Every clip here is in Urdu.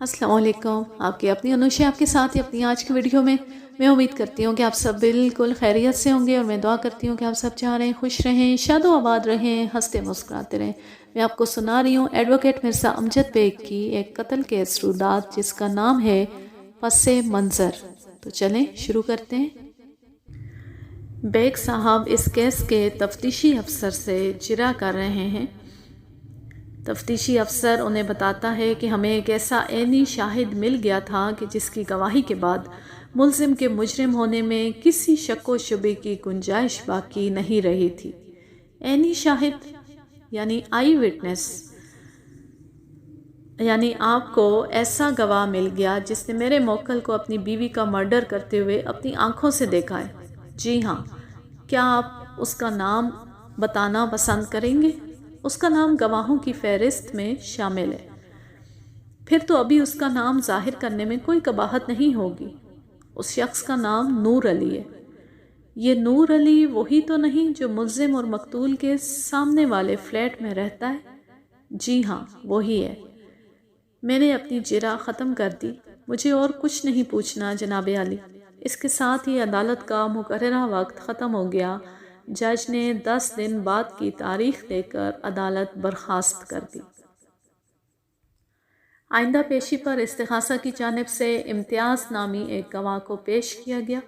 السلام علیکم. آپ کی اپنی انوشی آپ کے ساتھ ہی اپنی آج کی ویڈیو میں امید کرتی ہوں کہ آپ سب بالکل خیریت سے ہوں گے، اور میں دعا کرتی ہوں کہ آپ سب جہاں رہیں خوش رہیں، شاد و آباد رہیں، ہنستے مسکراتے رہیں. میں آپ کو سنا رہی ہوں ایڈوکیٹ مرزا امجد بیگ کی ایک قتل کیس رودات جس کا نام ہے پس منظر. تو چلیں شروع کرتے ہیں. بیگ صاحب اس کیس کے تفتیشی افسر سے جرا کر رہے ہیں. تفتیشی افسر انہیں بتاتا ہے کہ ہمیں ایک ایسا عینی شاہد مل گیا تھا کہ جس کی گواہی کے بعد ملزم کے مجرم ہونے میں کسی شک و شبے کی گنجائش باقی نہیں رہی تھی. عینی شاہد یعنی آئی وٹنس، یعنی آپ کو ایسا گواہ مل گیا جس نے میرے موکل کو اپنی بیوی کا مرڈر کرتے ہوئے اپنی آنکھوں سے دیکھا ہے. جی ہاں، کیا آپ اس کا نام بتانا پسند کریں گے؟ اس کا نام گواہوں کی فہرست میں شامل ہے. پھر تو ابھی اس کا نام ظاہر کرنے میں کوئی قباحت نہیں ہوگی. اس شخص کا نام نور علی ہے. یہ نور علی وہی تو نہیں جو ملزم اور مقتول کے سامنے والے فلیٹ میں رہتا ہے؟ جی ہاں، وہی ہے. میں نے اپنی جرا ختم کر دی. مجھے اور کچھ نہیں پوچھنا جناب عالی. اس کے ساتھ ہی عدالت کا مقررہ وقت ختم ہو گیا. جج نے 10 دن بعد کی تاریخ دے کر عدالت برخاست کر دی. آئندہ پیشی پر استغاثہ کی جانب سے امتیاز نامی ایک گواہ کو پیش کیا گیا.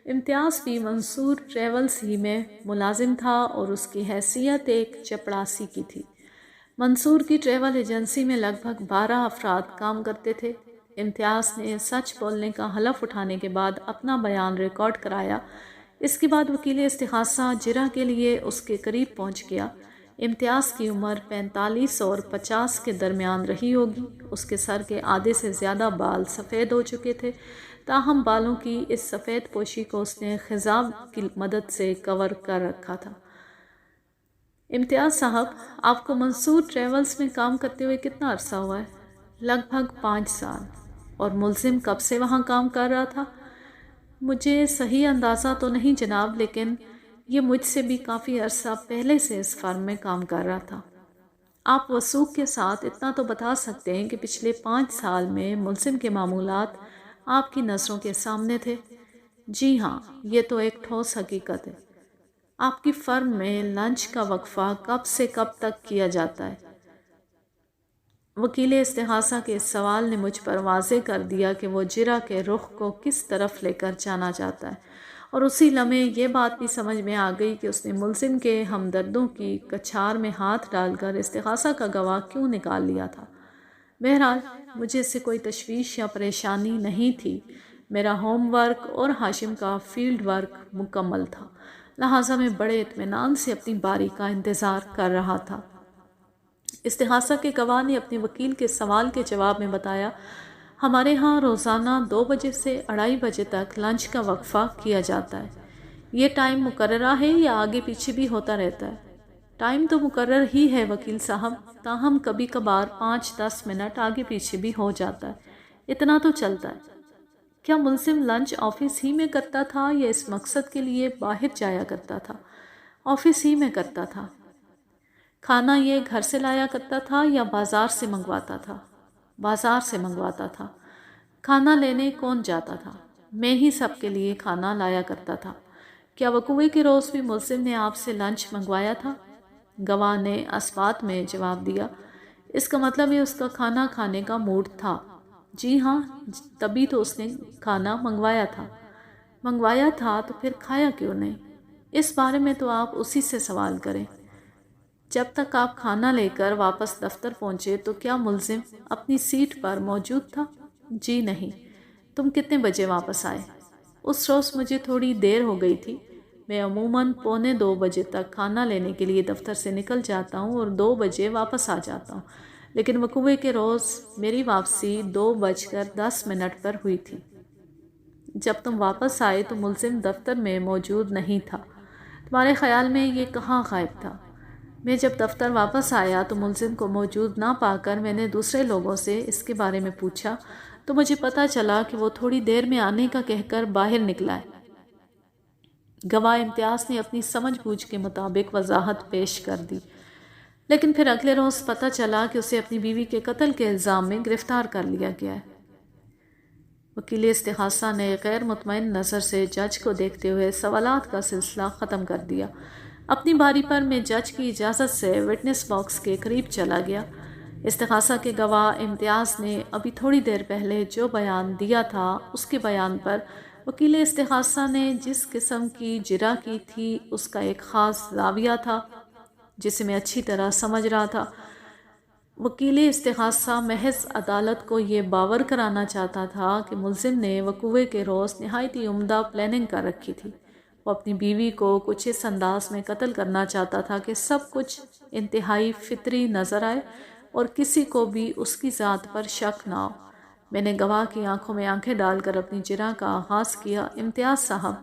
امتیاز بھی منصور ٹریولز ہی میں ملازم تھا اور اس کی حیثیت ایک چپڑاسی کی تھی. منصور کی ٹریول ایجنسی میں لگ بھگ 12 افراد کام کرتے تھے. امتیاز نے سچ بولنے کا حلف اٹھانے کے بعد اپنا بیان ریکارڈ کرایا. اس کے بعد وکیل استغاثہ جرا کے لیے اس کے قریب پہنچ گیا. امتیاز کی عمر 45 اور 50 کے درمیان رہی ہوگی. اس کے سر کے آدھے سے زیادہ بال سفید ہو چکے تھے، تاہم بالوں کی اس سفید پوشی کو اس نے خضاب کی مدد سے کور کر رکھا تھا. امتیاز صاحب، آپ کو منصور ٹریولز میں کام کرتے ہوئے کتنا عرصہ ہوا ہے؟ لگ بھگ 5 سال. اور ملزم کب سے وہاں کام کر رہا تھا؟ مجھے صحیح اندازہ تو نہیں جناب، لیکن یہ مجھ سے بھی کافی عرصہ پہلے سے اس فرم میں کام کر رہا تھا. آپ وثوق کے ساتھ اتنا تو بتا سکتے ہیں کہ پچھلے 5 سال میں ملزم کے معمولات آپ کی نظروں کے سامنے تھے؟ جی ہاں، یہ تو ایک ٹھوس حقیقت ہے. آپ کی فرم میں لنچ کا وقفہ کب سے کب تک کیا جاتا ہے؟ وکیل استغاثہ کے اس سوال نے مجھ پر واضح کر دیا کہ وہ جرا کے رخ کو کس طرف لے کر جانا چاہتا ہے، اور اسی لمحے یہ بات بھی سمجھ میں آ گئی کہ اس نے ملزم کے ہمدردوں کی کچھار میں ہاتھ ڈال کر استغاثہ کا گواہ کیوں نکال لیا تھا. بہرحال مجھے اس سے کوئی تشویش یا پریشانی نہیں تھی. میرا ہوم ورک اور ہاشم کا فیلڈ ورک مکمل تھا، لہٰذا میں بڑے اطمینان سے اپنی باری کا انتظار کر رہا تھا. استغاثہ کے گواہ نے اپنے وکیل کے سوال کے جواب میں بتایا، ہمارے ہاں روزانہ 2 بجے سے 2:30 بجے تک لنچ کا وقفہ کیا جاتا ہے. یہ ٹائم مقررہ ہے یا آگے پیچھے بھی ہوتا رہتا ہے؟ ٹائم تو مقرر ہی ہے وکیل صاحب، تاہم کبھی کبھار 5-10 منٹ آگے پیچھے بھی ہو جاتا ہے. اتنا تو چلتا ہے. کیا ملزم لنچ آفس ہی میں کرتا تھا یا اس مقصد کے لیے باہر جایا کرتا تھا؟ آفس ہی میں کرتا تھا. کھانا یہ گھر سے لایا کرتا تھا یا بازار سے منگواتا تھا؟ بازار سے منگواتا تھا. کھانا لینے کون جاتا تھا؟ میں ہی سب کے لیے کھانا لایا کرتا تھا. کیا وقوع کے روز بھی ملزم نے آپ سے لنچ منگوایا تھا؟ گواہ نے اثبات میں جواب دیا، اس کا مطلب ہے اس کا کھانا کھانے کا موڈ تھا. جی ہاں، تبھی تو اس نے کھانا منگوایا تھا. منگوایا تھا تو پھر کھایا کیوں نہیں؟ اس بارے میں تو آپ اسی سے سوال کریں. جب تک آپ کھانا لے کر واپس دفتر پہنچے تو کیا ملزم اپنی سیٹ پر موجود تھا؟ جی نہیں. تم کتنے بجے واپس آئے؟ اس روز مجھے تھوڑی دیر ہو گئی تھی. میں عموماً 1:45 بجے تک کھانا لینے کے لیے دفتر سے نکل جاتا ہوں اور 2 بجے واپس آ جاتا ہوں، لیکن وقوع کے روز میری واپسی 2:10 پر ہوئی تھی. جب تم واپس آئے تو ملزم دفتر میں موجود نہیں تھا. تمہارے خیال میں یہ کہاں غائب تھا؟ میں جب دفتر واپس آیا تو ملزم کو موجود نہ پا کر میں نے دوسرے لوگوں سے اس کے بارے میں پوچھا تو مجھے پتہ چلا کہ وہ تھوڑی دیر میں آنے کا کہہ کر باہر نکلا ہے. گواہ امتیاز نے اپنی سمجھ بوجھ کے مطابق وضاحت پیش کر دی. لیکن پھر اگلے روز پتہ چلا کہ اسے اپنی بیوی کے قتل کے الزام میں گرفتار کر لیا گیا ہے۔ وکیل استغاثہ نے غیر مطمئن نظر سے جج کو دیکھتے ہوئے سوالات کا سلسلہ ختم کر دیا۔ اپنی باری پر میں جج کی اجازت سے وٹنس باکس کے قریب چلا گیا۔ استغاثہ کے گواہ امتیاز نے ابھی تھوڑی دیر پہلے جو بیان دیا تھا، اس کے بیان پر وکیل استغاثہ نے جس قسم کی جرح کی تھی اس کا ایک خاص زاویہ تھا جسے میں اچھی طرح سمجھ رہا تھا۔ وکیل استغاثہ محض عدالت کو یہ باور کرانا چاہتا تھا کہ ملزم نے وقوع کے روز نہایت ہی عمدہ پلاننگ کر رکھی تھی۔ وہ اپنی بیوی کو کچھ اس انداز میں قتل کرنا چاہتا تھا کہ سب کچھ انتہائی فطری نظر آئے اور کسی کو بھی اس کی ذات پر شک نہ ہو۔ میں نے گواہ کی آنکھوں میں آنکھیں ڈال کر اپنی جرح کا آغاز کیا۔ امتیاز صاحب،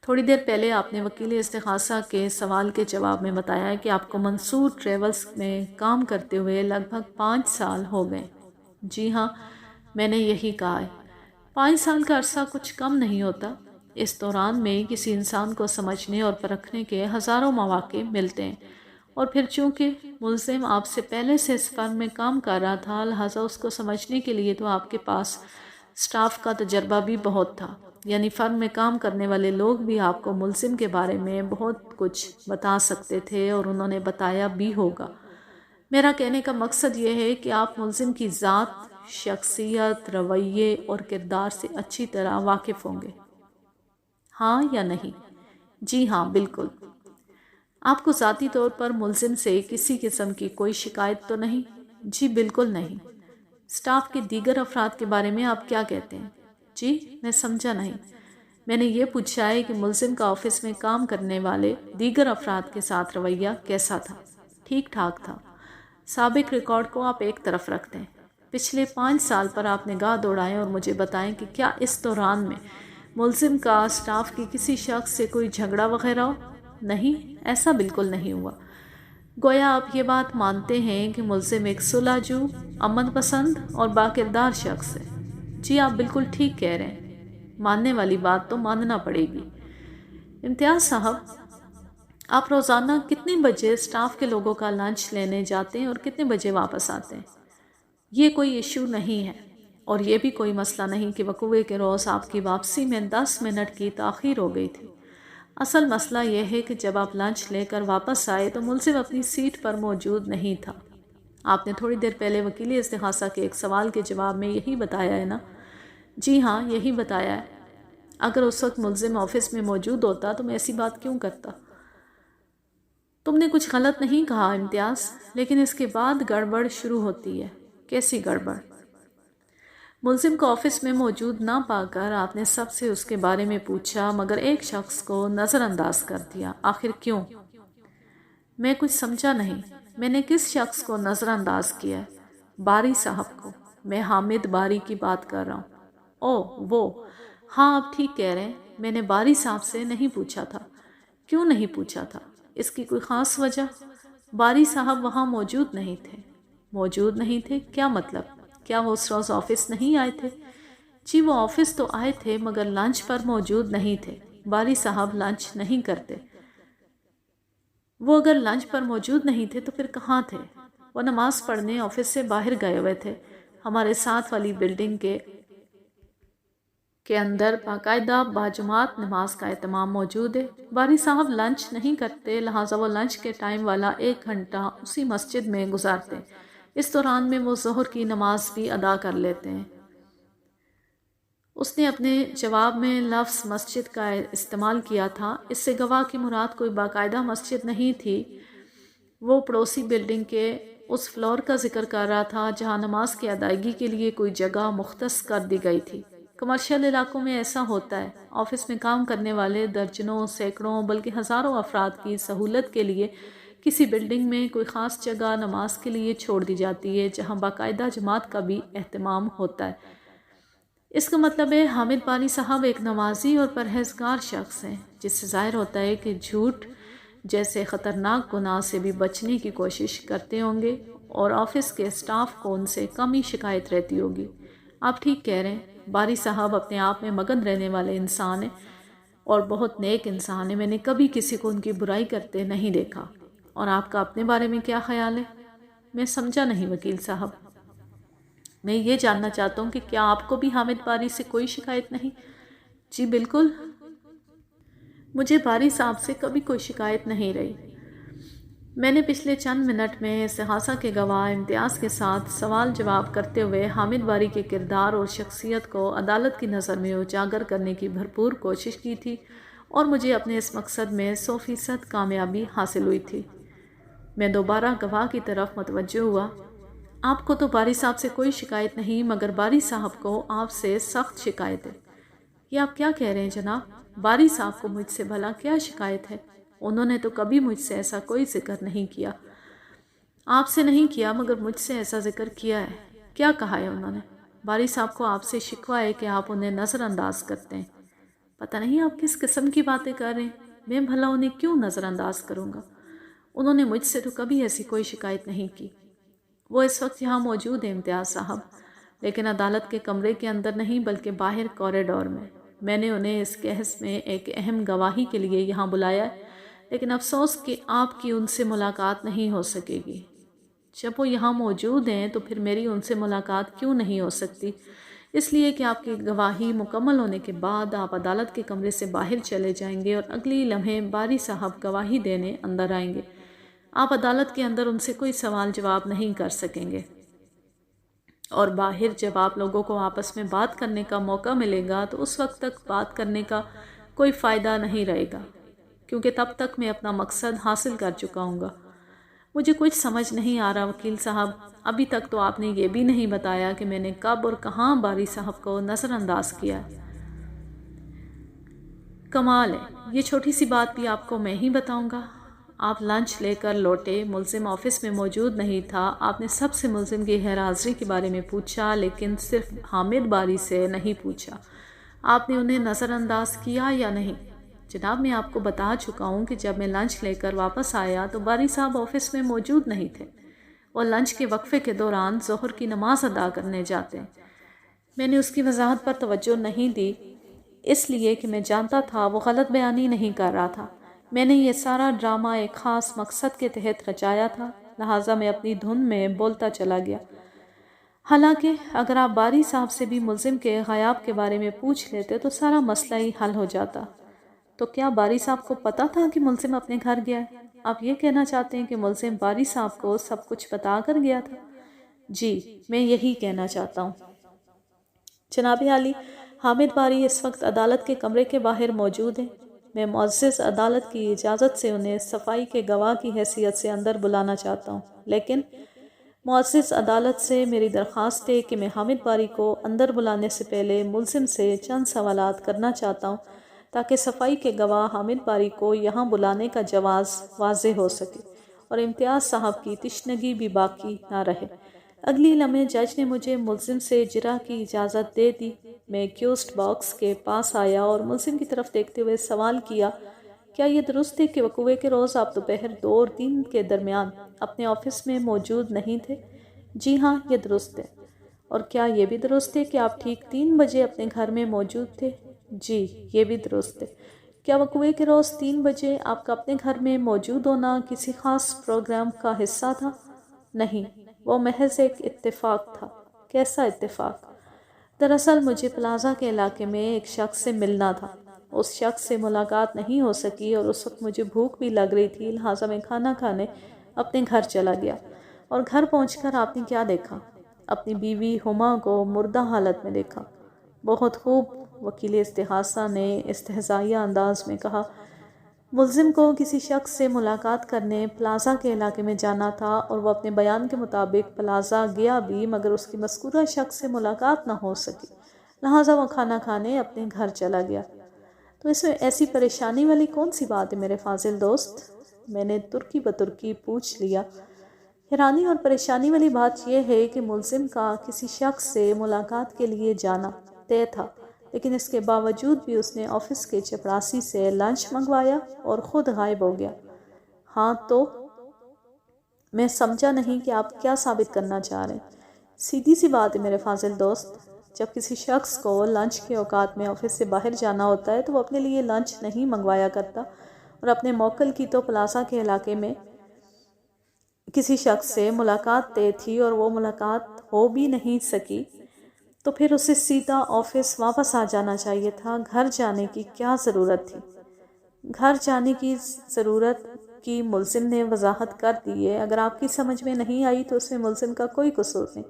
تھوڑی دیر پہلے آپ نے وکیل استغاثہ کے سوال کے جواب میں بتایا کہ آپ کو منصور ٹریولز میں کام کرتے ہوئے لگ بھگ 5 سال ہو گئے۔ جی ہاں، میں نے یہی کہا ہے۔ 5 سال کا عرصہ کچھ کم نہیں ہوتا۔ اس دوران میں کسی انسان کو سمجھنے اور پرکھنے کے ہزاروں مواقع ملتے ہیں، اور پھر چونکہ ملزم آپ سے پہلے سے اس فرم میں کام کر رہا تھا، لہٰذا اس کو سمجھنے کے لیے تو آپ کے پاس سٹاف کا تجربہ بھی بہت تھا۔ یعنی فرم میں کام کرنے والے لوگ بھی آپ کو ملزم کے بارے میں بہت کچھ بتا سکتے تھے، اور انہوں نے بتایا بھی ہوگا۔ میرا کہنے کا مقصد یہ ہے کہ آپ ملزم کی ذات، شخصیت، رویے اور کردار سے اچھی طرح واقف ہوں گے، ہاں یا نہیں؟ جی ہاں، بالکل۔ آپ کو ذاتی طور پر ملزم سے کسی قسم کی کوئی شکایت تو نہیں؟ جی بالکل نہیں۔ سٹاف کے دیگر افراد کے بارے میں آپ کیا کہتے ہیں؟ جی، میں سمجھا نہیں۔ میں نے یہ پوچھا ہے کہ ملزم کا آفس میں کام کرنے والے دیگر افراد کے ساتھ رویہ کیسا تھا؟ ٹھیک ٹھاک تھا۔ سابق ریکارڈ کو آپ ایک طرف رکھتے ہیں۔ پچھلے 5 سال پر آپ نگاہ دوڑائیں اور مجھے بتائیں کہ کیا اس دوران میں ملزم کا سٹاف کی کسی شخص سے کوئی جھگڑا وغیرہ ہو؟ نہیں، ایسا بالکل نہیں ہوا۔ گویا آپ یہ بات مانتے ہیں کہ ملزم ایک صلح جو، امن پسند اور باکردار شخص ہے۔ جی آپ بالکل ٹھیک کہہ رہے ہیں۔ ماننے والی بات تو ماننا پڑے گی۔ امتیاز صاحب، آپ روزانہ کتنے بجے سٹاف کے لوگوں کا لنچ لینے جاتے ہیں اور کتنے بجے واپس آتے ہیں؟ یہ کوئی ایشو نہیں ہے، اور یہ بھی کوئی مسئلہ نہیں کہ وقوع کے روز آپ کی واپسی میں 10 منٹ کی تاخیر ہو گئی تھی۔ اصل مسئلہ یہ ہے کہ جب آپ لنچ لے کر واپس آئے تو ملزم اپنی سیٹ پر موجود نہیں تھا۔ آپ نے تھوڑی دیر پہلے وکیل استغاثہ کے ایک سوال کے جواب میں یہی بتایا ہے نا؟ جی ہاں، یہی بتایا ہے۔ اگر اس وقت ملزم آفس میں موجود ہوتا تو میں ایسی بات کیوں کرتا؟ تم نے کچھ غلط نہیں کہا امتیاز، لیکن اس کے بعد گڑبڑ شروع ہوتی ہے۔ کیسی گڑبڑ؟ ملزم کو آفس میں موجود نہ پا کر آپ نے سب سے اس کے بارے میں پوچھا، مگر ایک شخص کو نظر انداز کر دیا۔ آخر کیوں؟ میں کچھ سمجھا نہیں۔ میں نے کس شخص کو نظر انداز کیا ہے؟ باری صاحب کو۔ میں حامد باری کی بات کر رہا ہوں۔ اوہ، وہ؟ ہاں، آپ ٹھیک کہہ رہے ہیں۔ میں نے باری صاحب سے نہیں پوچھا تھا۔ کیوں نہیں پوچھا تھا؟ اس کی کوئی خاص وجہ؟ باری صاحب وہاں موجود نہیں تھے۔ موجود نہیں تھے؟ کیا مطلب؟ کیا وہ اس روز آفس نہیں آئے تھے؟ جی وہ آفس تو آئے تھے مگر لنچ پر موجود نہیں تھے۔ باری صاحب لنچ نہیں کرتے۔ وہ اگر لنچ پر موجود نہیں تھے تو پھر کہاں تھے؟ وہ نماز پڑھنے آفس سے باہر گئے ہوئے تھے۔ ہمارے ساتھ والی بلڈنگ کے اندر باقاعدہ باجماعت نماز کا اہتمام موجود ہے۔ باری صاحب لنچ نہیں کرتے، لہٰذا وہ لنچ کے ٹائم والا 1 گھنٹہ اسی مسجد میں گزارتے ہیں۔ اس دوران میں وہ ظہر کی نماز بھی ادا کر لیتے ہیں۔ اس نے اپنے جواب میں لفظ مسجد کا استعمال کیا تھا۔ اس سے گواہ کی مراد کوئی باقاعدہ مسجد نہیں تھی۔ وہ پڑوسی بلڈنگ کے اس فلور کا ذکر کر رہا تھا جہاں نماز کی ادائیگی کے لیے کوئی جگہ مختص کر دی گئی تھی۔ کمرشل علاقوں میں ایسا ہوتا ہے۔ آفس میں کام کرنے والے درجنوں، سینکڑوں بلکہ ہزاروں افراد کی سہولت کے لیے کسی بلڈنگ میں کوئی خاص جگہ نماز کے لیے چھوڑ دی جاتی ہے جہاں باقاعدہ جماعت کا بھی اہتمام ہوتا ہے۔ اس کا مطلب ہے حامد باری صاحب ایک نمازی اور پرہیزگار شخص ہیں، جس سے ظاہر ہوتا ہے کہ جھوٹ جیسے خطرناک گناہ سے بھی بچنے کی کوشش کرتے ہوں گے، اور آفس کے سٹاف کو ان سے کم ہی شکایت رہتی ہوگی۔ آپ ٹھیک کہہ رہے ہیں۔ باری صاحب اپنے آپ میں مگن رہنے والے انسان ہیں اور بہت نیک انسان ہیں۔ میں نے کبھی کسی کو ان کی برائی کرتے نہیں دیکھا۔ اور آپ کا اپنے بارے میں کیا خیال ہے؟ میں سمجھا نہیں وکیل صاحب۔ میں یہ جاننا چاہتا ہوں کہ کیا آپ کو بھی حامد باری سے کوئی شکایت نہیں؟ جی بالکل، مجھے باری صاحب سے کبھی کوئی شکایت نہیں رہی۔ میں نے پچھلے چند منٹ میں استحاثہ کے گواہ امتیاز کے ساتھ سوال جواب کرتے ہوئے حامد باری کے کردار اور شخصیت کو عدالت کی نظر میں اجاگر کرنے کی بھرپور کوشش کی تھی اور مجھے اپنے اس مقصد میں 100% کامیابی حاصل ہوئی تھی۔ میں دوبارہ گواہ کی طرف متوجہ ہوا۔ آپ کو تو باری صاحب سے کوئی شکایت نہیں، مگر باری صاحب کو آپ سے سخت شکایت ہے۔ یہ آپ کیا کہہ رہے ہیں جناب؟ باری صاحب کو مجھ سے بھلا کیا شکایت ہے؟ انہوں نے تو کبھی مجھ سے ایسا کوئی ذکر نہیں کیا۔ آپ سے نہیں کیا، مگر مجھ سے ایسا ذکر کیا ہے۔ کیا کہا ہے انہوں نے؟ باری صاحب کو آپ سے شکوہ ہے کہ آپ انہیں نظر انداز کرتے ہیں۔ پتہ نہیں آپ کس قسم کی باتیں کر رہے ہیں۔ میں بھلا انہیں کیوں نظر انداز کروں گا؟ انہوں نے مجھ سے تو کبھی ایسی کوئی شکایت نہیں کی۔ وہ اس وقت یہاں موجود ہیں امتیاز صاحب، لیکن عدالت کے کمرے کے اندر نہیں بلکہ باہر کوریڈور میں۔ میں نے انہیں اس کیس میں ایک اہم گواہی کے لیے یہاں بلایا ہے، لیکن افسوس کہ آپ کی ان سے ملاقات نہیں ہو سکے گی۔ جب وہ یہاں موجود ہیں تو پھر میری ان سے ملاقات کیوں نہیں ہو سکتی؟ اس لیے کہ آپ کی گواہی مکمل ہونے کے بعد آپ عدالت کے کمرے سے باہر چلے جائیں گے اور اگلی لمحے باری صاحب گواہی دینے اندر آئیں گے۔ آپ عدالت کے اندر ان سے کوئی سوال جواب نہیں کر سکیں گے، اور باہر جب آپ لوگوں کو آپس میں بات کرنے کا موقع ملے گا تو اس وقت تک بات کرنے کا کوئی فائدہ نہیں رہے گا، کیونکہ تب تک میں اپنا مقصد حاصل کر چکا ہوں گا۔ مجھے کچھ سمجھ نہیں آ رہا وکیل صاحب، ابھی تک تو آپ نے یہ بھی نہیں بتایا کہ میں نے کب اور کہاں باری صاحب کو نظر انداز کیا ہے۔ کمال ہے، یہ چھوٹی سی بات بھی آپ کو میں ہی بتاؤں گا۔ آپ لنچ لے کر لوٹے، ملزم آفس میں موجود نہیں تھا۔ آپ نے سب سے ملزم کی غیر حاضری کے بارے میں پوچھا، لیکن صرف حامد باری سے نہیں پوچھا۔ آپ نے انہیں نظر انداز کیا یا نہیں؟ جناب، میں آپ کو بتا چکا ہوں کہ جب میں لنچ لے کر واپس آیا تو باری صاحب آفس میں موجود نہیں تھے۔ وہ لنچ کے وقفے کے دوران ظہر کی نماز ادا کرنے جاتے ہیں۔ میں نے اس کی وضاحت پر توجہ نہیں دی، اس لیے کہ میں جانتا تھا وہ غلط بیانی نہیں کر رہا تھا۔ میں نے یہ سارا ڈرامہ ایک خاص مقصد کے تحت رچایا تھا، لہٰذا میں اپنی دھن میں بولتا چلا گیا۔ حالانکہ اگر آپ باری صاحب سے بھی ملزم کے غیاب کے بارے میں پوچھ لیتے تو سارا مسئلہ ہی حل ہو جاتا۔ تو کیا باری صاحب کو پتا تھا کہ ملزم اپنے گھر گیا ہے؟ آپ یہ کہنا چاہتے ہیں کہ ملزم باری صاحب کو سب کچھ بتا کر گیا تھا؟ جی، میں یہی کہنا چاہتا ہوں۔ جناب عالی، حامد باری اس وقت عدالت کے کمرے کے باہر موجود ہیں۔ میں معزز عدالت کی اجازت سے انہیں صفائی کے گواہ کی حیثیت سے اندر بلانا چاہتا ہوں، لیکن معزز عدالت سے میری درخواست ہے کہ میں حامد باری کو اندر بلانے سے پہلے ملزم سے چند سوالات کرنا چاہتا ہوں تاکہ صفائی کے گواہ حامد باری کو یہاں بلانے کا جواز واضح ہو سکے اور امتیاز صاحب کی تشنگی بھی باقی نہ رہے۔ اگلی لمحے جج نے مجھے ملزم سے اجرا کی اجازت دے دی۔ میں ایکیوزڈ باکس کے پاس آیا اور ملزم کی طرف دیکھتے ہوئے سوال کیا، کیا یہ درست ہے کہ وقوعے کے روز آپ دوپہر 2 اور 3 کے درمیان اپنے آفس میں موجود نہیں تھے؟ جی ہاں، یہ درست ہے۔ اور کیا یہ بھی درست ہے کہ آپ ٹھیک 3 بجے اپنے گھر میں موجود تھے؟ جی، یہ بھی درست ہے۔ کیا وقوعے کے روز 3 بجے آپ کا اپنے گھر میں موجود ہونا کسی خاص پروگرام کا حصہ تھا؟ نہیں، وہ محض ایک اتفاق تھا۔ کیسا اتفاق؟ دراصل مجھے پلازا کے علاقے میں ایک شخص سے ملنا تھا۔ اس شخص سے ملاقات نہیں ہو سکی اور اس وقت مجھے بھوک بھی لگ رہی تھی، لہٰذا میں کھانا کھانے اپنے گھر چلا گیا۔ اور گھر پہنچ کر آپ نے کیا دیکھا؟ اپنی بیوی ہما کو مردہ حالت میں دیکھا۔ بہت خوب، وکیل استحاثہ نے استہزائیہ انداز میں کہا۔ ملزم کو کسی شخص سے ملاقات کرنے پلازا کے علاقے میں جانا تھا اور وہ اپنے بیان کے مطابق پلازا گیا بھی، مگر اس کی مذکورہ شخص سے ملاقات نہ ہو سکی، لہٰذا وہ کھانا کھانے اپنے گھر چلا گیا۔ تو اس میں ایسی پریشانی والی کون سی بات ہے میرے فاضل دوست؟ میں نے ترکی بترکی پوچھ لیا۔ حیرانی اور پریشانی والی بات یہ ہے کہ ملزم کا کسی شخص سے ملاقات کے لیے جانا طے تھا، لیکن اس کے باوجود بھی اس نے آفس کے چپراسی سے لنچ منگوایا اور خود غائب ہو گیا۔ ہاں تو؟ میں سمجھا نہیں کہ آپ کیا ثابت کرنا چاہ رہے ہیں۔ سیدھی سی بات ہے میرے فاضل دوست، جب کسی شخص کو لنچ کے اوقات میں آفس سے باہر جانا ہوتا ہے تو وہ اپنے لیے لنچ نہیں منگوایا کرتا، اور اپنے موکل کی تو پلازا کے علاقے میں کسی شخص سے ملاقات طے تھی اور وہ ملاقات ہو بھی نہیں سکی تو پھر اسے سیدھا آفس واپس آ جانا چاہیے تھا۔ گھر جانے کی کیا ضرورت تھی؟ گھر جانے کی ضرورت کی ملزم نے وضاحت کر دی ہے۔ اگر آپ کی سمجھ میں نہیں آئی تو اس میں ملزم کا کوئی قصور نہیں۔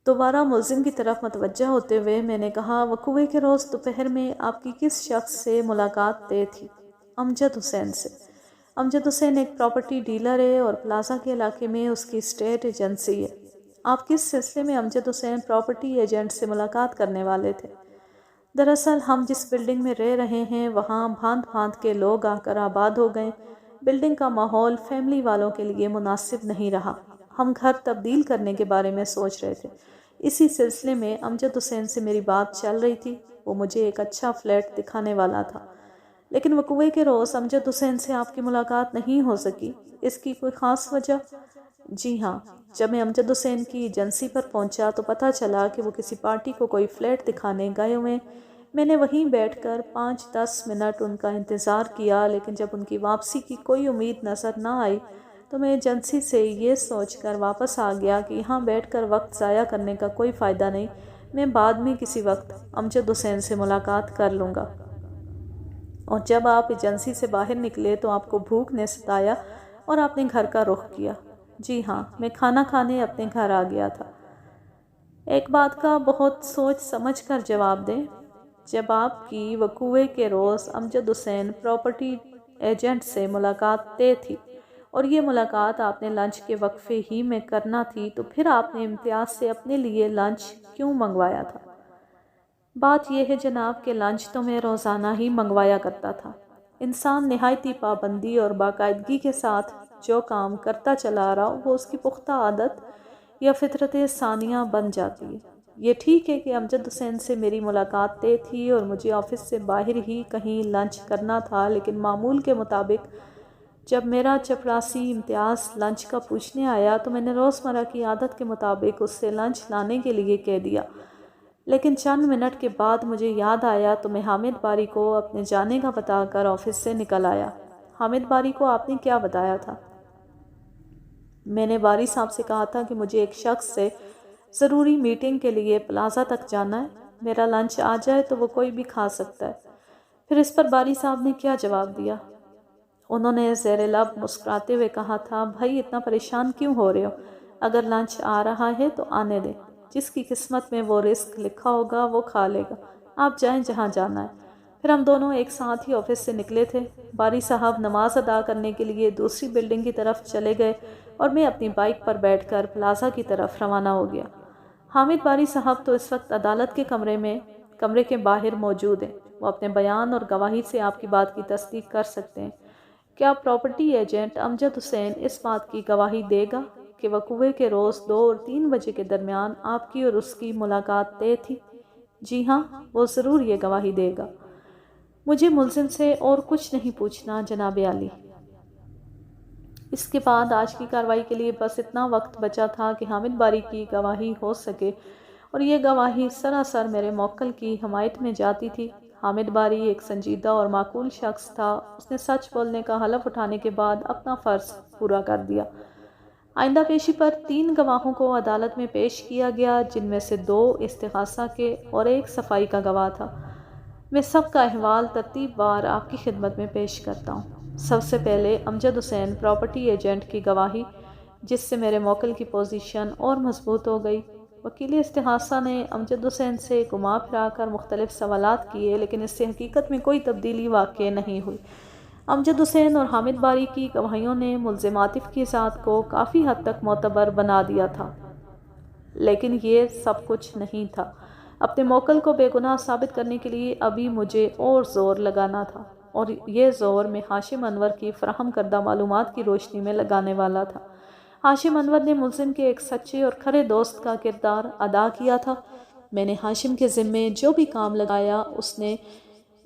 دوبارہ ملزم کی طرف متوجہ ہوتے ہوئے میں نے کہا، وقوعے کے روز دوپہر میں آپ کی کس شخص سے ملاقات طے تھی؟ امجد حسین سے۔ امجد حسین ایک پراپرٹی ڈیلر ہے اور پلازا کے علاقے میں اس کی اسٹیٹ ایجنسی ہے۔ آپ کس سلسلے میں امجد حسین پراپرٹی ایجنٹ سے ملاقات کرنے والے تھے؟ دراصل ہم جس بلڈنگ میں رہ رہے ہیں وہاں بھانت بھانت کے لوگ آ کر آباد ہو گئے۔ بلڈنگ کا ماحول فیملی والوں کے لیے مناسب نہیں رہا۔ ہم گھر تبدیل کرنے کے بارے میں سوچ رہے تھے۔ اسی سلسلے میں امجد حسین سے میری بات چل رہی تھی۔ وہ مجھے ایک اچھا فلیٹ دکھانے والا تھا۔ لیکن وقوعے کے روز امجد حسین سے آپ کی ملاقات نہیں ہو سکی۔ اس کی کوئی خاص وجہ؟ جی ہاں، جب میں امجد حسین کی ایجنسی پر پہنچا تو پتہ چلا کہ وہ کسی پارٹی کو کوئی فلیٹ دکھانے گئے ہوئے۔ میں نے وہیں بیٹھ کر 5-10 منٹ ان کا انتظار کیا، لیکن جب ان کی واپسی کی کوئی امید نظر نہ آئی تو میں ایجنسی سے یہ سوچ کر واپس آ گیا کہ یہاں بیٹھ کر وقت ضائع کرنے کا کوئی فائدہ نہیں۔ میں بعد میں کسی وقت امجد حسین سے ملاقات کر لوں گا۔ اور جب آپ ایجنسی سے باہر نکلے تو آپ کو بھوک نے ستایا اور آپ نے گھر کا رخ کیا۔ جی ہاں، میں کھانا کھانے اپنے گھر آ گیا تھا۔ ایک بات کا بہت سوچ سمجھ کر جواب دیں۔ جب آپ کی وقوعے کے روز امجد حسین پراپرٹی ایجنٹ سے ملاقات طے تھی اور یہ ملاقات آپ نے لنچ کے وقفے ہی میں کرنا تھی تو پھر آپ نے امتیاز سے اپنے لیے لنچ کیوں منگوایا تھا؟ بات یہ ہے جناب کہ لنچ تو میں روزانہ ہی منگوایا کرتا تھا۔ انسان نہایتی پابندی اور باقاعدگی کے ساتھ جو کام کرتا چلا آ رہا ہو وہ اس کی پختہ عادت یا فطرت ثانیہ بن جاتی ہے۔ یہ ٹھیک ہے کہ امجد حسین سے میری ملاقات طے تھی اور مجھے آفس سے باہر ہی کہیں لنچ کرنا تھا، لیکن معمول کے مطابق جب میرا چپراسی امتیاز لنچ کا پوچھنے آیا تو میں نے روزمرہ کی عادت کے مطابق اس سے لنچ لانے کے لیے کہہ دیا، لیکن چند منٹ کے بعد مجھے یاد آیا تو میں حامد باری کو اپنے جانے کا بتا کر آفس سے نکل آیا۔ حامد باری کو آپ نے کیا بتایا تھا؟ میں نے باری صاحب سے کہا تھا کہ مجھے ایک شخص سے ضروری میٹنگ کے لیے پلازا تک جانا ہے، میرا لنچ آ جائے تو وہ کوئی بھی کھا سکتا ہے۔ پھر اس پر باری صاحب نے کیا جواب دیا؟ انہوں نے زیر لب مسکراتے ہوئے کہا تھا، بھائی اتنا پریشان کیوں ہو رہے ہو؟ اگر لنچ آ رہا ہے تو آنے دیں، جس کی قسمت میں وہ رزق لکھا ہوگا وہ کھا لے گا، آپ جائیں جہاں جانا ہے۔ پھر ہم دونوں ایک ساتھ ہی آفس سے نکلے تھے۔ باری صاحب نماز ادا کرنے کے لیے دوسری بلڈنگ کی طرف چلے گئے اور میں اپنی بائک پر بیٹھ کر پلازا کی طرف روانہ ہو گیا۔ حامد باری صاحب تو اس وقت عدالت کے کمرے کے باہر موجود ہیں۔ وہ اپنے بیان اور گواہی سے آپ کی بات کی تصدیق کر سکتے ہیں۔ کیا پراپرٹی ایجنٹ امجد حسین اس بات کی گواہی دے گا کہ وقوعے کے روز 2 اور 3 بجے کے درمیان آپ کی اور اس کی ملاقات طے تھی؟ جی ہاں، وہ ضرور یہ گواہی دے گا۔ مجھے ملزم سے اور کچھ نہیں پوچھنا جناب عالی۔ اس کے بعد آج کی کارروائی کے لیے بس اتنا وقت بچا تھا کہ حامد باری کی گواہی ہو سکے، اور یہ گواہی سراسر میرے موکل کی حمایت میں جاتی تھی۔ حامد باری ایک سنجیدہ اور معقول شخص تھا۔ اس نے سچ بولنے کا حلف اٹھانے کے بعد اپنا فرض پورا کر دیا۔ آئندہ پیشی پر 3 گواہوں کو عدالت میں پیش کیا گیا، جن میں سے 2 استغاثہ کے اور 1 صفائی کا گواہ تھا۔ میں سب کا احوال ترتیب وار آپ کی خدمت میں پیش کرتا ہوں۔ سب سے پہلے امجد حسین پراپرٹی ایجنٹ کی گواہی، جس سے میرے موکل کی پوزیشن اور مضبوط ہو گئی۔ وکیل استغاثہ نے امجد حسین سے گھما پھرا کر مختلف سوالات کیے، لیکن اس سے حقیقت میں کوئی تبدیلی واقع نہیں ہوئی۔ امجد حسین اور حامد باری کی گواہیوں نے ملزم عاطف کی ذات کو کافی حد تک معتبر بنا دیا تھا، لیکن یہ سب کچھ نہیں تھا۔ اپنے موکل کو بے گناہ ثابت کرنے کے لیے ابھی مجھے اور زور لگانا تھا، اور یہ زور میں ہاشم انور کی فراہم کردہ معلومات کی روشنی میں لگانے والا تھا۔ ہاشم انور نے ملزم کے ایک سچے اور کھرے دوست کا کردار ادا کیا تھا۔ میں نے ہاشم کے ذمے جو بھی کام لگایا، اس نے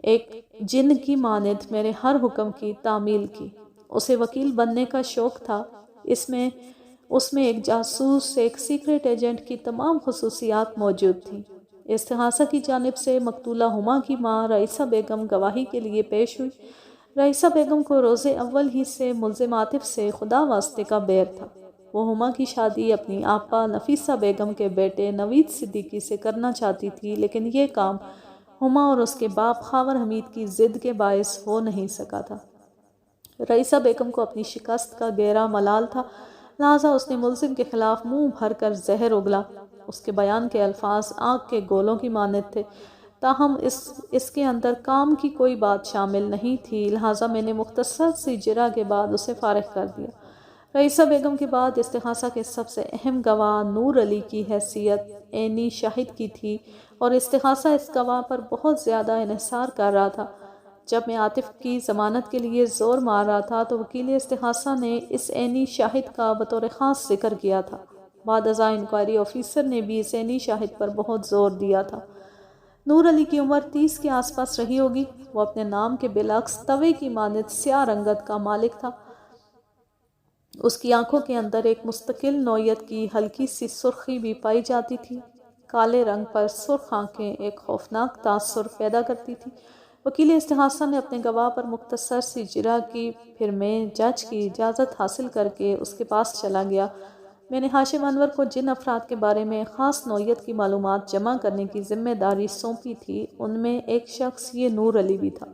ایک جن کی مانند میرے ہر حکم کی تعمیل کی۔ اسے وکیل بننے کا شوق تھا۔ اس میں ایک جاسوس، ایک سیکریٹ ایجنٹ کی تمام خصوصیات موجود تھیں۔ استغاثہ کی جانب سے مقتولہ ہما کی ماں رئیسہ بیگم گواہی کے لیے پیش ہوئی۔ رئیسہ بیگم کو روز اول ہی سے ملزم عاطف سے خدا واسطے کا بیر تھا۔ وہ ہما کی شادی اپنی آپا نفیسہ بیگم کے بیٹے نوید صدیقی سے کرنا چاہتی تھی، لیکن یہ کام ہما اور اس کے باپ خاور حمید کی ضد کے باعث ہو نہیں سکا تھا۔ رئیسہ بیگم کو اپنی شکست کا گہرا ملال تھا، لہٰذا اس نے ملزم کے خلاف منہ بھر کر زہر اگلا۔ اس کے بیان کے الفاظ آگ کے گولوں کی مانند تھے، تاہم اس کے اندر کام کی کوئی بات شامل نہیں تھی، لہٰذا میں نے مختصر سی جرح کے بعد اسے فارغ کر دیا۔ رئیسہ بیگم کے بعد استغاثہ کے سب سے اہم گواہ نور علی کی حیثیت عینی شاہد کی تھی، اور استغاثہ اس گواہ پر بہت زیادہ انحصار کر رہا تھا۔ جب میں عاطف کی ضمانت کے لیے زور مار رہا تھا تو وکیل استغاثہ نے اس عینی شاہد کا بطور خاص ذکر کیا تھا۔ بعد ازاں انکوائری آفیسر نے بھی اس عینی شاہد پر بہت زور دیا تھا۔ نور علی کی عمر 30 کے آس پاس رہی ہوگی۔ وہ اپنے نام کے بالعکس توے کی مانند سیاہ رنگت کا مالک تھا۔ اس کی آنکھوں کے اندر ایک مستقل نوعیت کی ہلکی سی سرخی بھی پائی جاتی تھی۔ کالے رنگ پر سرخ آنکھیں ایک خوفناک تاثر پیدا کرتی تھی۔ وکیل استغاثہ نے اپنے گواہ پر مختصر سی جرح کی، پھر میں جج کی اجازت حاصل کر کے اس کے پاس چلا گیا۔ میں نے ہاشم انور کو جن افراد کے بارے میں خاص نوعیت کی معلومات جمع کرنے کی ذمہ داری سونپی تھی، ان میں ایک شخص یہ نور علی بھی تھا۔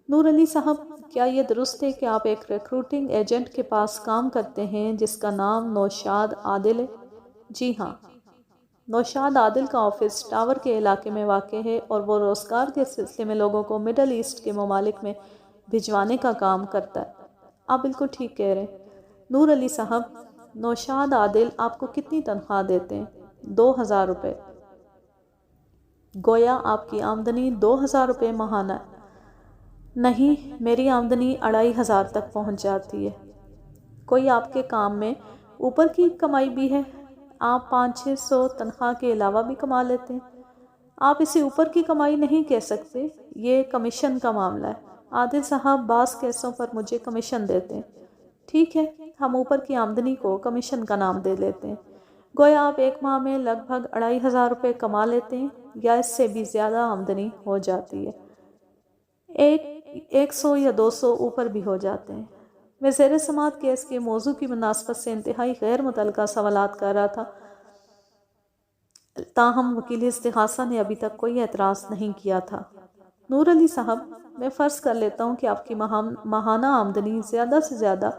نور علی صاحب، کیا یہ درست ہے کہ آپ ایک ریکروٹنگ ایجنٹ کے پاس کام کرتے ہیں جس کا نام نوشاد عادل ہے؟ جی ہاں۔ نوشاد عادل کا آفس ٹاور کے علاقے میں واقع ہے اور وہ روزگار کے سلسلے میں لوگوں کو مڈل ایسٹ کے ممالک میں بھجوانے کا کام کرتا ہے۔ آپ بالکل ٹھیک کہہ رہے ہیں۔ نور علی صاحب، نوشاد عادل آپ کو کتنی تنخواہ دیتے ہیں؟ 2000 روپے۔ گویا آپ کی آمدنی 2000 روپے ماہانہ ہے۔ نہیں، میری آمدنی 2500 تک پہنچ جاتی ہے۔ کوئی آپ کے کام میں اوپر کی کمائی بھی ہے؟ آپ 500-600 تنخواہ کے علاوہ بھی کما لیتے ہیں۔ آپ اسے اوپر کی کمائی نہیں کہہ سکتے، یہ کمیشن کا معاملہ ہے۔ عادل صاحب بعض کیسوں پر مجھے کمیشن دیتے ہیں۔ ٹھیک ہے، ہم اوپر کی آمدنی کو کمیشن کا نام دے لیتے ہیں۔ گویا آپ ایک ماہ میں لگ بھگ 2500 روپے کما لیتے ہیں، یا اس سے بھی زیادہ آمدنی ہو جاتی ہے۔ 100 یا 200 اوپر بھی ہو جاتے ہیں۔ میں زیر سماعت کیس کے موضوع کی مناسبت سے انتہائی غیر متعلقہ سوالات کر رہا تھا، تاہم وکیل استغاثہ نے ابھی تک کوئی اعتراض نہیں کیا تھا۔ نور علی صاحب، میں فرض کر لیتا ہوں کہ آپ کی ماہانہ آمدنی زیادہ سے زیادہ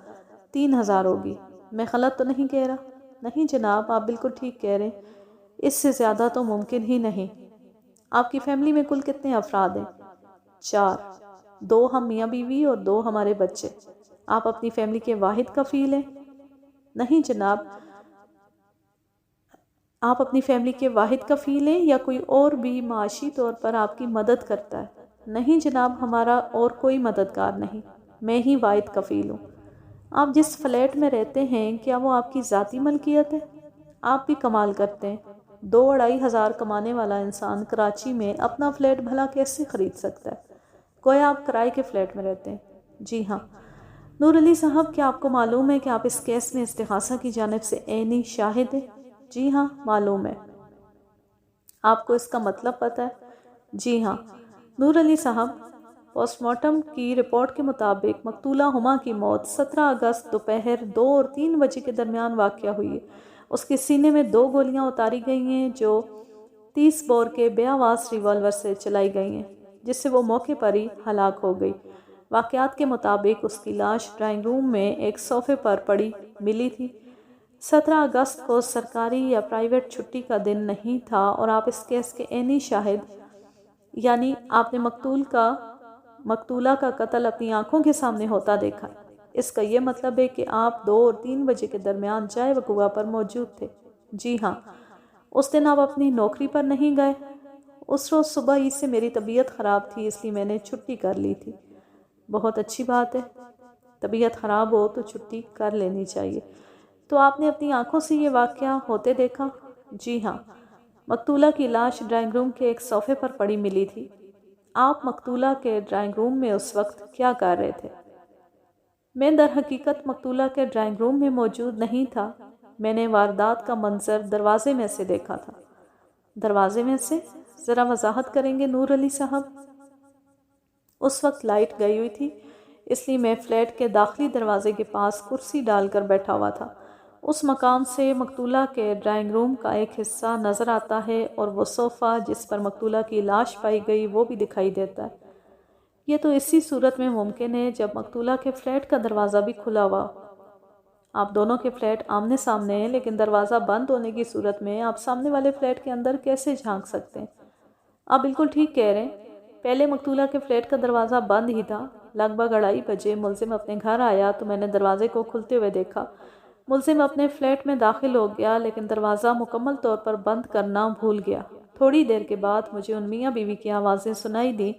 3000 ہوگی۔ میں غلط تو نہیں کہہ رہا؟ نہیں جناب، آپ بالکل ٹھیک کہہ رہے ہیں، اس سے زیادہ تو ممکن ہی نہیں۔ آپ کی فیملی میں کل کتنے افراد ہیں؟ 4، 2 ہم میاں بیوی اور 2 ہمارے بچے۔ آپ اپنی فیملی کے واحد کفیل ہیں؟ نہیں جناب۔ آپ اپنی فیملی کے واحد کفیل ہیں یا کوئی اور بھی معاشی طور پر آپ کی مدد کرتا ہے؟ نہیں جناب، ہمارا اور کوئی مددگار نہیں، میں ہی واحد کفیل ہوں۔ آپ جس فلیٹ میں رہتے ہیں کیا وہ آپ کی ذاتی ملکیت ہے؟ آپ بھی کمال کرتے ہیں، 2-2500 ہزار کمانے والا انسان کراچی میں اپنا فلیٹ بھلا کیسے خرید سکتا ہے؟ گویا آپ کرائے کے فلیٹ میں رہتے ہیں؟ جی ہاں۔ نور علی صاحب، کیا آپ کو معلوم ہے کہ آپ اس کیس میں استغاثہ کی جانب سے عینی شاہد ہیں؟ جی ہاں، معلوم ہے۔ آپ کو اس کا مطلب پتہ ہے؟ جی ہاں۔ نور علی صاحب، پوسٹ مارٹم کی رپورٹ کے مطابق مقتولہ ہما کی موت 17 اگست دوپہر 2 اور 3 بجے کے درمیان واقع ہوئی ہے۔ اس کے سینے میں 2 گولیاں اتاری گئی ہیں جو 30 بور کے بے آواز ریوالور سے چلائی گئی ہیں، جس سے وہ موقع پر ہی ہلاک ہو گئی۔ واقعات کے مطابق اس کی لاش ڈرائنگ روم میں ایک صوفے پر پڑی ملی تھی۔ 17 اگست کو سرکاری یا پرائیویٹ چھٹی کا دن نہیں تھا اور آپ اس کیس کے عینی شاہد، یعنی آپ نے مقتولہ کا قتل اپنی آنکھوں کے سامنے ہوتا دیکھا۔ اس کا یہ مطلب ہے کہ آپ 2 اور 3 بجے کے درمیان جائے وقوع پر موجود تھے؟ جی ہاں۔ اس دن آپ اپنی نوکری پر نہیں گئے؟ اس روز صبح ہی سے میری طبیعت خراب تھی، اس لیے میں نے چھٹی کر لی تھی۔ بہت اچھی بات ہے، طبیعت خراب ہو تو چھٹی کر لینی چاہیے۔ تو آپ نے اپنی آنکھوں سے یہ واقعہ ہوتے دیکھا؟ جی ہاں۔ مقتولہ کی لاش ڈرائنگ روم کے ایک صوفے پر پڑی ملی تھی۔ آپ مقتولہ کے ڈرائنگ روم میں اس وقت کیا کر رہے تھے؟ میں در حقیقت مقتولہ کے ڈرائنگ روم میں موجود نہیں تھا، میں نے واردات کا منظر دروازے میں سے دیکھا تھا۔ دروازے میں سے؟ ذرا وضاحت کریں گے نور علی صاحب؟ اس وقت لائٹ گئی ہوئی تھی، اس لیے میں فلیٹ کے داخلی دروازے کے پاس کرسی ڈال کر بیٹھا ہوا تھا۔ اس مقام سے مقتولہ کے ڈرائنگ روم کا ایک حصہ نظر آتا ہے اور وہ صوفہ جس پر مقتولہ کی لاش پائی گئی وہ بھی دکھائی دیتا ہے۔ یہ تو اسی صورت میں ممکن ہے جب مقتولہ کے فلیٹ کا دروازہ بھی کھلا ہوا۔ آپ دونوں کے فلیٹ آمنے سامنے ہیں، لیکن دروازہ بند ہونے کی صورت میں آپ سامنے والے فلیٹ کے اندر کیسے جھانک سکتے ہیں؟ آپ بالکل ٹھیک کہہ رہے ہیں۔ پہلے مقتولہ کے فلیٹ کا دروازہ بند ہی تھا۔ لگ بھگ 2:30 بجے ملزم اپنے گھر آیا تو میں نے دروازے کو کھلتے ہوئے دیکھا۔ ملزم اپنے فلیٹ میں داخل ہو گیا، لیکن دروازہ مکمل طور پر بند کرنا بھول گیا۔ تھوڑی دیر کے بعد مجھے ان میاں بیوی کی آوازیں سنائی دیں۔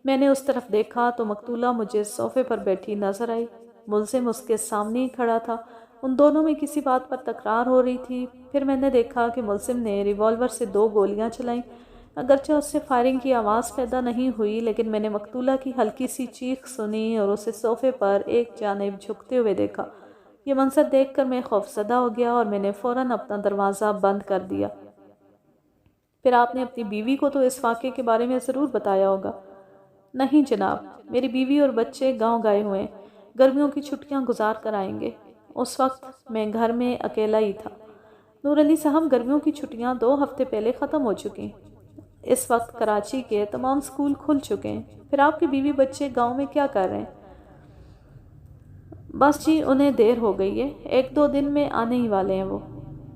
میں نے اس طرف دیکھا تو مقتولہ مجھے صوفے پر بیٹھی نظر آئی۔ ملزم اس کے سامنے ہی کھڑا تھا۔ ان دونوں میں کسی بات پر تکرار ہو رہی تھی۔ پھر میں نے دیکھا کہ ملزم نے ریوالور سے 2 گولیاں چلائیں۔ اگرچہ اس سے فائرنگ کی آواز پیدا نہیں ہوئی، لیکن میں نے مقتولہ کی ہلکی سی چیخ سنی اور اسے صوفے پر ایک جانب جھکتے ہوئے دیکھا۔ یہ منظر دیکھ کر میں خوفزدہ ہو گیا اور میں نے فوراً اپنا دروازہ بند کر دیا۔ پھر آپ نے اپنی بیوی کو تو اس واقعے کے بارے میں ضرور بتایا ہوگا؟ نہیں جناب، میری بیوی اور بچے گاؤں گئے ہوئے ہیں، گرمیوں کی چھٹیاں گزار کر آئیں گے۔ اس وقت میں گھر میں اکیلا ہی تھا۔ نور علی صاحب، گرمیوں کی چھٹیاں 2 ہفتے پہلے ختم ہو چکی ہیں۔ اس وقت کراچی کے تمام سکول کھل چکے ہیں۔ پھر آپ کی بیوی بچے گاؤں میں کیا کر رہے ہیں؟ بس جی، انہیں دیر ہو گئی ہے، 1-2 دن میں آنے ہی والے ہیں وہ۔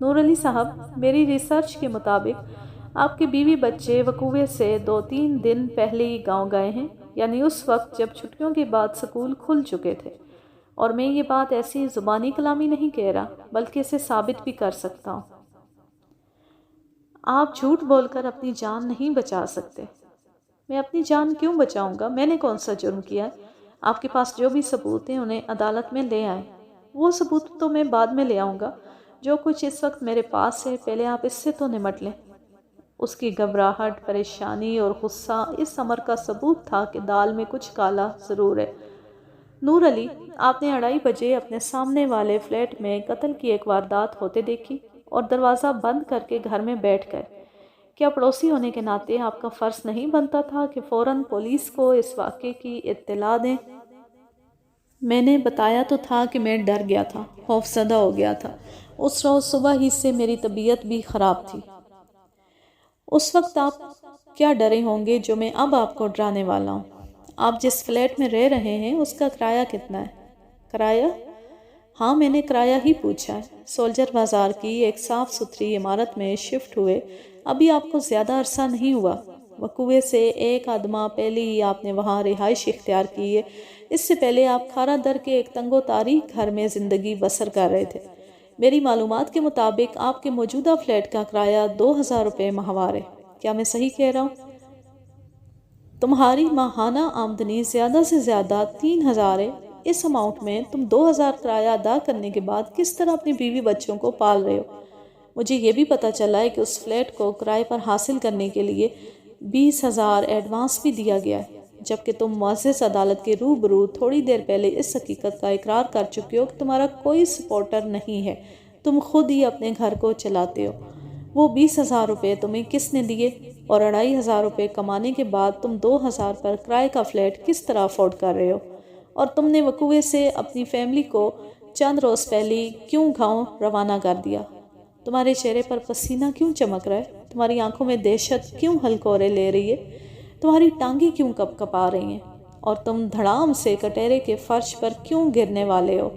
نور علی صاحب، میری ریسرچ کے مطابق آپ کی بیوی بچے وقوعے سے 2-3 دن پہلے ہی گاؤں گئے ہیں، یعنی اس وقت جب چھٹیوں کے بعد سکول کھل چکے تھے۔ اور میں یہ بات ایسی زبانی کلامی نہیں کہہ رہا، بلکہ اسے ثابت بھی کر سکتا ہوں۔ آپ جھوٹ بول کر اپنی جان نہیں بچا سکتے۔ میں اپنی جان کیوں بچاؤں گا؟ میں نے کون سا جرم کیا ہے؟ آپ کے پاس جو بھی ثبوت ہیں انہیں عدالت میں لے آئیں۔ وہ ثبوت تو میں بعد میں لے آؤں گا۔ جو کچھ اس وقت میرے پاس ہے، پہلے آپ اس سے تو نمٹ لیں۔ اس کی گھبراہٹ، پریشانی اور غصہ اس امر کا ثبوت تھا کہ دال میں کچھ کالا ضرور ہے۔ نور علی، آپ نے 2:30 بجے اپنے سامنے والے فلیٹ میں قتل کی ایک واردات ہوتے دیکھی اور دروازہ بند کر کے گھر میں بیٹھ گئے۔ کیا پڑوسی ہونے کے ناطے آپ کا فرض نہیں بنتا تھا کہ فوراً پولیس کو اس واقعے کی اطلاع دیں؟ میں نے بتایا تو تھا کہ میں ڈر گیا تھا، خوفزدہ ہو گیا تھا۔ اس روز صبح ہی سے میری طبیعت بھی خراب تھی۔ اس وقت آپ کیا ڈرے ہوں گے جو میں اب آپ کو ڈرانے والا ہوں۔ آپ جس فلیٹ میں رہ رہے ہیں اس کا کرایہ کتنا ہے؟ کرایہ؟ ہاں، میں نے کرایہ ہی پوچھا ہے۔ سولجر بازار کی ایک صاف ستھری عمارت میں شفٹ ہوئے ابھی آپ کو زیادہ عرصہ نہیں ہوا۔ وقوعے سے 1 آدھ ماہ پہلے ہی آپ نے وہاں رہائش اختیار کی ہے۔ اس سے پہلے آپ کھارا در کے ایک تنگ و تاریک گھر میں زندگی بسر کر رہے تھے۔ میری معلومات کے مطابق آپ کے موجودہ فلیٹ کا کرایہ 2000 روپے ماہوار ہے۔ کیا میں صحیح کہہ رہا ہوں؟ تمہاری ماہانہ آمدنی زیادہ سے زیادہ 3000 ہے۔ اس اماؤنٹ میں تم 2000 کرایہ ادا کرنے کے بعد کس طرح اپنی بیوی بچوں کو پال رہے ہو؟ مجھے یہ بھی پتہ چلا ہے کہ اس فلیٹ کو کرائے پر حاصل کرنے کے لیے 20,000 ایڈوانس بھی دیا گیا ہے، جبکہ تم معزز عدالت کے روبرو تھوڑی دیر پہلے اس حقیقت کا اقرار کر چکے ہو کہ تمہارا کوئی سپورٹر نہیں ہے، تم خود ہی اپنے گھر کو چلاتے ہو۔ وہ 20,000 روپے تمہیں کس نے دیے؟ اور 2,500 روپے کمانے کے بعد تم 2,000 پر کرائے کا فلیٹ کس طرح افورڈ کر رہے ہو؟ اور تم نے وقوعے سے اپنی فیملی کو چند روز پہلے کیوں گاؤں روانہ کر دیا؟ تمہارے چہرے پر پسینہ کیوں چمک رہا ہے؟ تمہاری آنکھوں میں دہشت کیوں ہلکورے لے رہی ہے؟ تمہاری ٹانگیں کیوں کپ کپا رہی ہیں؟ اور تم دھڑام سے کٹہرے کے فرش پر کیوں گرنے والے ہو؟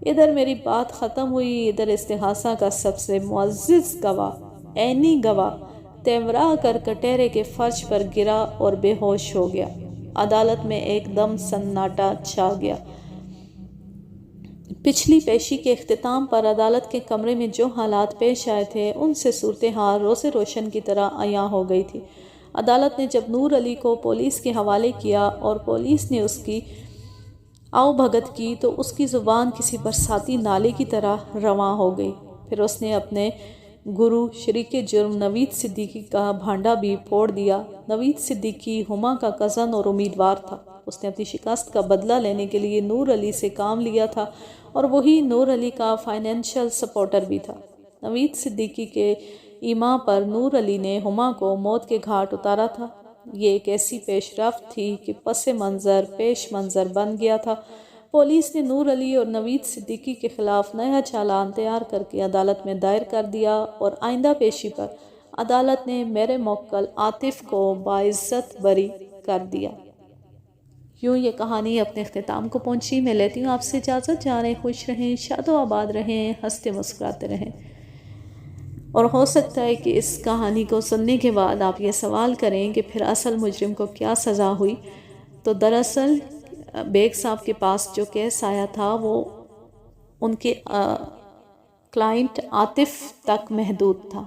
ادھر میری بات ختم ہوئی، ادھر استغاثہ کا سب سے معزز گواہ، عینی گواہ، تیمرا کر کٹہرے کے فرش پر گرا اور بے ہوش ہو گیا۔ عدالت میں ایک دم سناٹا چھا گیا۔ پچھلی پیشی کے اختتام پر عدالت کے کمرے میں جو حالات پیش آئے تھے ان سے صورتحال روز روشن کی طرح عیاں ہو گئی تھی۔ عدالت نے جب نور علی کو پولیس کے حوالے کیا اور پولیس نے اس کی آؤ بھگت کی تو اس کی زبان کسی برساتی نالے کی طرح رواں ہو گئی۔ پھر اس نے اپنے گرو شریک جرم نوید صدیقی کا بھانڈا بھی پھوڑ دیا۔ نوید صدیقی ہما کا کزن اور امیدوار تھا۔ اس نے اپنی شکست کا بدلہ لینے کے لیے نور علی سے کام لیا تھا اور وہی نور علی کا فائنینشل سپورٹر بھی تھا۔ نوید صدیقی کے ایما پر نور علی نے ہما کو موت کے گھاٹ اتارا تھا۔ یہ ایک ایسی پیش رفت تھی کہ پس منظر بن گیا تھا۔ پولیس نے نور علی اور نوید صدیقی کے خلاف نیا چالان تیار کر کے عدالت میں دائر کر دیا اور آئندہ پیشی پر عدالت نے میرے موکل عاطف کو باعزت بری کر دیا۔ یوں یہ کہانی اپنے اختتام کو پہنچی۔ میں لیتی ہوں آپ سے اجازت۔ جانے خوش رہیں، شاد و آباد رہیں، ہنستے مسکراتے رہیں۔ اور ہو سکتا ہے کہ اس کہانی کو سننے کے بعد آپ یہ سوال کریں کہ پھر اصل مجرم کو کیا سزا ہوئی؟ تو دراصل بیگ صاحب کے پاس جو کیس آیا تھا وہ ان کے کلائنٹ عاطف تک محدود تھا،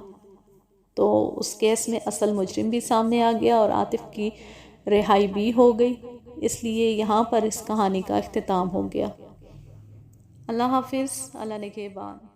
تو اس کیس میں اصل مجرم بھی سامنے آ گیا اور عاطف کی رہائی بھی ہو گئی، اس لیے یہاں پر اس کہانی کا اختتام ہو گیا۔ اللہ حافظ، اللہ نگہبان۔